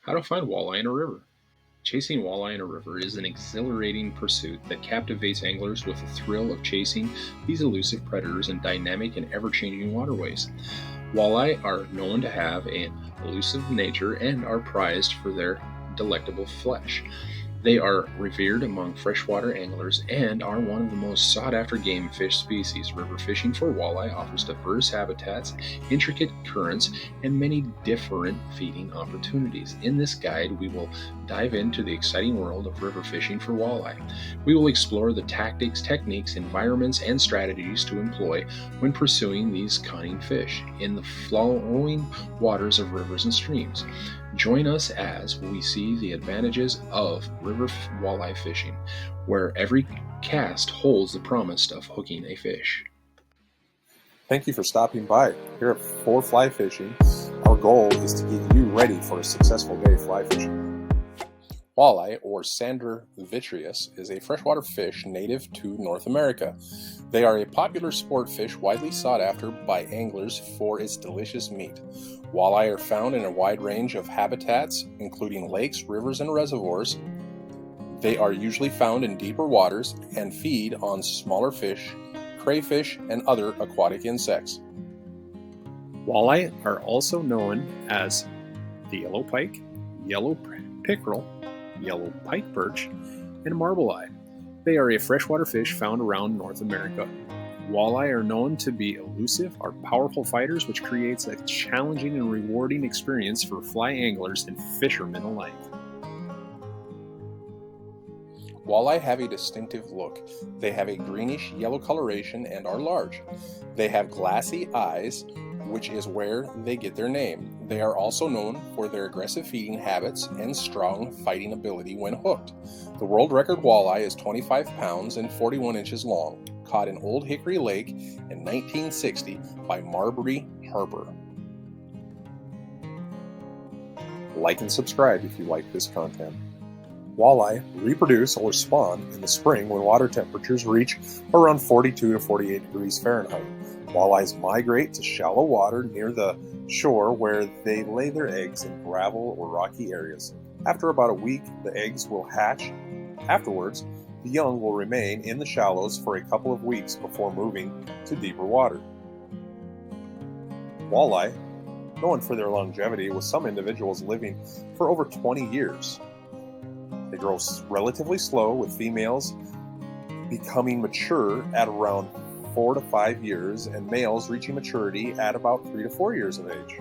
How to find walleye in a river. Chasing walleye in a river is an exhilarating pursuit that captivates anglers with the thrill of chasing these elusive predators in dynamic and ever changing waterways. Walleye are known to have an elusive nature and are prized for their delectable flesh. They are revered among freshwater anglers and are one of the most sought after game fish species. River fishing for walleye offers diverse habitats, intricate currents, and many different feeding opportunities. In this guide, we will dive into the exciting world of river fishing for walleye. We will explore the tactics, techniques, environments, and strategies to employ when pursuing these cunning fish in the flowing waters of rivers and streams. Join us as we see the advantages of river walleye fishing, where every cast holds the promise of hooking a fish. Thank you for stopping by. Here at For Fly Fishing, our goal is to get you ready for a successful day fly fishing. Walleye, or Sander vitreus, is a freshwater fish native to North America. They are a popular sport fish widely sought after by anglers for its delicious meat. Walleye are found in a wide range of habitats, including lakes, rivers, and reservoirs. They are usually found in deeper waters and feed on smaller fish, crayfish, and other aquatic insects. Walleye are also known as the yellow pike, yellow pickerel, yellow pike perch, and marbleeye. They are a freshwater fish found around North America. Walleye are known to be elusive, are powerful fighters, which creates a challenging and rewarding experience for fly anglers and fishermen alike. Walleye have a distinctive look. They have a greenish yellow coloration and are large. They have glassy eyes, which is where they get their name. They are also known for their aggressive feeding habits and strong fighting ability when hooked. The world record walleye is 25 pounds and 41 inches long, caught in Old Hickory Lake in 1960 by Marbury Harper. Like and subscribe if you like this content. Walleye reproduce or spawn in the spring when water temperatures reach around 42 to 48 degrees Fahrenheit. Walleyes migrate to shallow water near the shore where they lay their eggs in gravel or rocky areas. After about a week, the eggs will hatch. Afterwards, the young will remain in the shallows for a couple of weeks before moving to deeper water. Walleye, known for their longevity, with some individuals living for over 20 years. They grow relatively slow, with females becoming mature at around 4 to 5 years and males reaching maturity at about 3 to 4 years of age.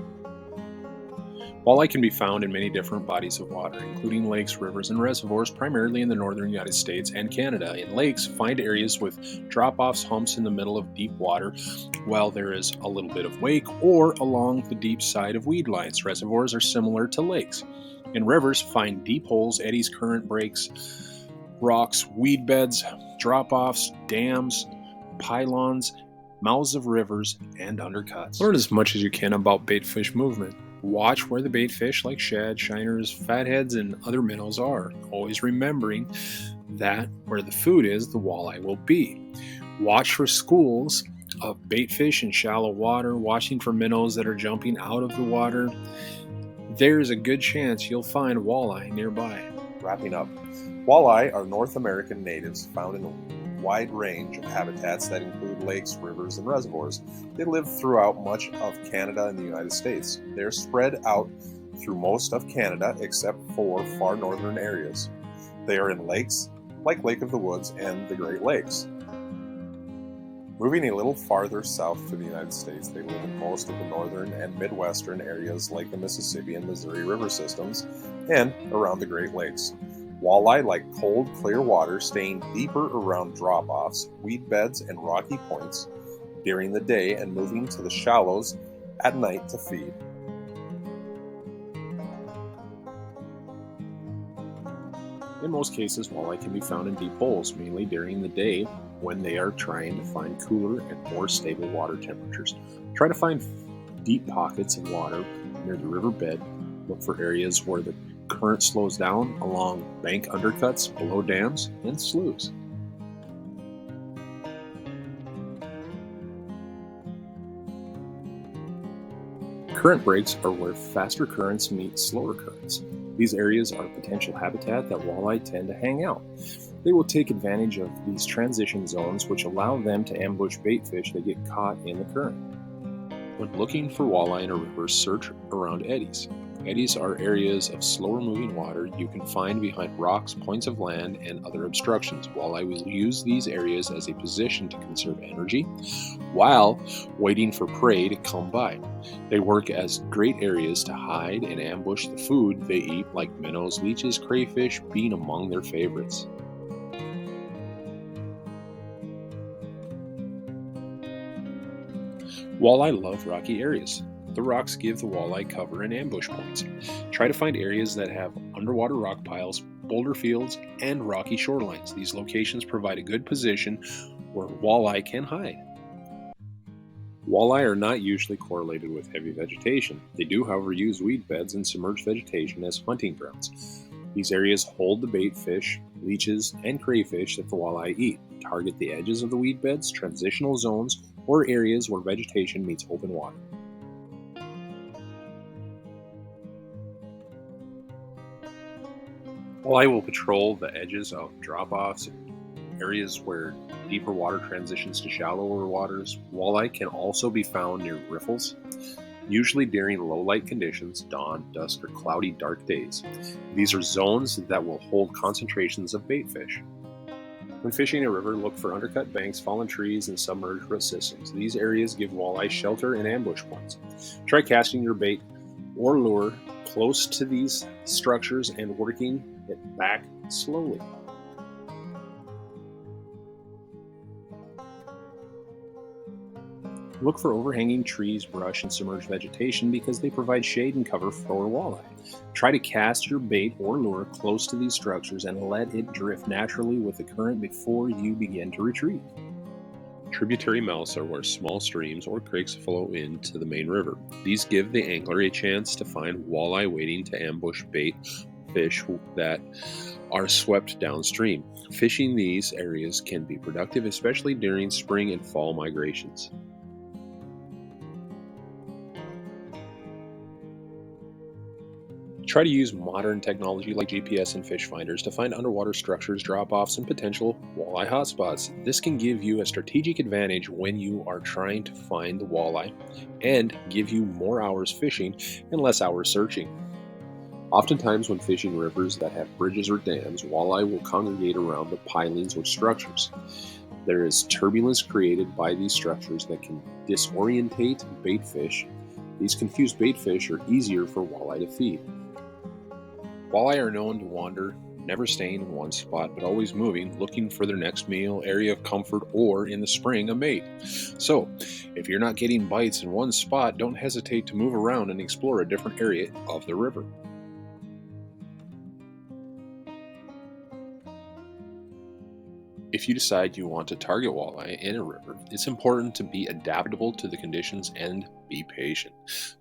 Walleye can be found in many different bodies of water, including lakes, rivers, and reservoirs, primarily in the northern United States and Canada. In lakes, find areas with drop-offs, humps in the middle of deep water, while there is a little bit of wake, or along the deep side of weed lines. Reservoirs are similar to lakes. In rivers, find deep holes, eddies, current breaks, rocks, weed beds, drop-offs, dams, pylons, mouths of rivers, and undercuts. Learn as much as you can about baitfish movement. Watch where the bait fish like shad, shiners, fatheads, and other minnows are, always remembering that where the food is, the walleye will be. Watch for schools of bait fish in shallow water, watching for minnows that are jumping out of the water. There's a good chance you'll find walleye nearby. Wrapping up, walleye are North American natives found in a wide range of habitats that include lakes, rivers, and reservoirs. They live throughout much of Canada and the United States. They're spread out through most of Canada except for far northern areas. They are in lakes like Lake of the Woods and the Great Lakes. Moving a little farther south to the United States, they live in most of the northern and midwestern areas like the Mississippi and Missouri River systems and around the Great Lakes. Walleye like cold, clear water, staying deeper around drop-offs, weed beds, and rocky points during the day and moving to the shallows at night to feed. In most cases, walleye can be found in deep holes, mainly during the day when they are trying to find cooler and more stable water temperatures. Try to find deep pockets of water near the riverbed. Look for areas where the current slows down along bank undercuts, below dams, and sloughs. Current breaks are where faster currents meet slower currents. These areas are potential habitat that walleye tend to hang out. They will take advantage of these transition zones, which allow them to ambush bait fish that get caught in the current. When looking for walleye in a river, search around eddies. Eddies are areas of slower moving water you can find behind rocks, points of land, and other obstructions. Walleye will use these areas as a position to conserve energy while waiting for prey to come by. They work as great areas to hide and ambush the food they eat, like minnows, leeches, crayfish being among their favorites. Walleye love rocky areas. The rocks give the walleye cover and ambush points. Try to find areas that have underwater rock piles, boulder fields, and rocky shorelines. These locations provide a good position where walleye can hide. Walleye are not usually correlated with heavy vegetation. They do, however, use weed beds and submerged vegetation as hunting grounds. These areas hold the bait fish, leeches, and crayfish that the walleye eat. Target the edges of the weed beds, transitional zones, or areas where vegetation meets open water. Walleye will patrol the edges of drop-offs, areas where deeper water transitions to shallower waters. Walleye can also be found near riffles, usually during low light conditions, dawn, dusk, or cloudy, dark days. These are zones that will hold concentrations of bait fish. When fishing a river, look for undercut banks, fallen trees, and submerged root systems. These areas give walleye shelter and ambush points. Try casting your bait or lure close to these structures and working it back slowly. Look for overhanging trees, brush, and submerged vegetation because they provide shade and cover for walleye. Try to cast your bait or lure close to these structures and let it drift naturally with the current before you begin to retrieve. Tributary mouths are where small streams or creeks flow into the main river. These give the angler a chance to find walleye waiting to ambush bait fish that are swept downstream. Fishing these areas can be productive, especially during spring and fall migrations. Try to use modern technology like GPS and fish finders to find underwater structures, drop-offs, and potential walleye hotspots. This can give you a strategic advantage when you are trying to find the walleye and give you more hours fishing and less hours searching. Oftentimes when fishing rivers that have bridges or dams, walleye will congregate around the pilings or structures. There is turbulence created by these structures that can disorientate bait fish. These confused bait fish are easier for walleye to feed. Walleye are known to wander, never staying in one spot, but always moving, looking for their next meal, area of comfort, or in the spring, a mate. So, if you're not getting bites in one spot, don't hesitate to move around and explore a different area of the river. If you decide you want to target walleye in a river, it's important to be adaptable to the conditions and be patient.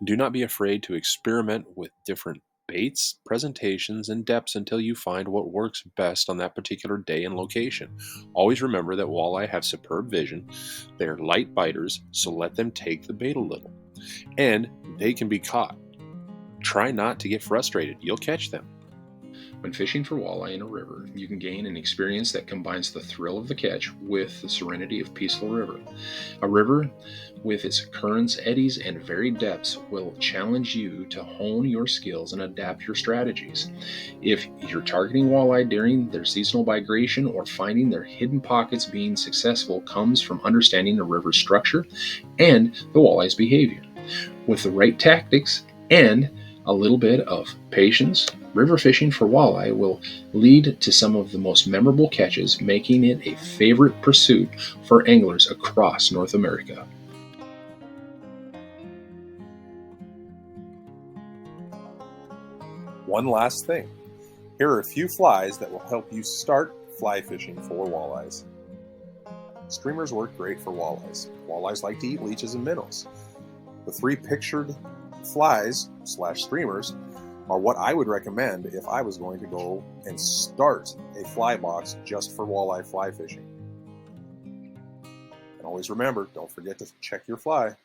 Do not be afraid to experiment with different baits, presentations, and depths until you find what works best on that particular day and location. Always remember that walleye have superb vision. They are light biters, so let them take the bait a little. And they can be caught. Try not to get frustrated. You'll catch them. When fishing for walleye in a river, you can gain an experience that combines the thrill of the catch with the serenity of peaceful river. A river with its currents, eddies, and varied depths will challenge you to hone your skills and adapt your strategies. If you're targeting walleye during their seasonal migration or finding their hidden pockets, being successful comes from understanding the river's structure and the walleye's behavior. With the right tactics and a little bit of patience, river fishing for walleye will lead to some of the most memorable catches, making it a favorite pursuit for anglers across North America. One last thing. Here are a few flies that will help you start fly fishing for walleyes. Streamers work great for walleyes. Walleyes like to eat leeches and minnows. The three pictured flies/streamers are what I would recommend if I was going to go and start a fly box just for walleye fly fishing. And always remember, don't forget to check your fly.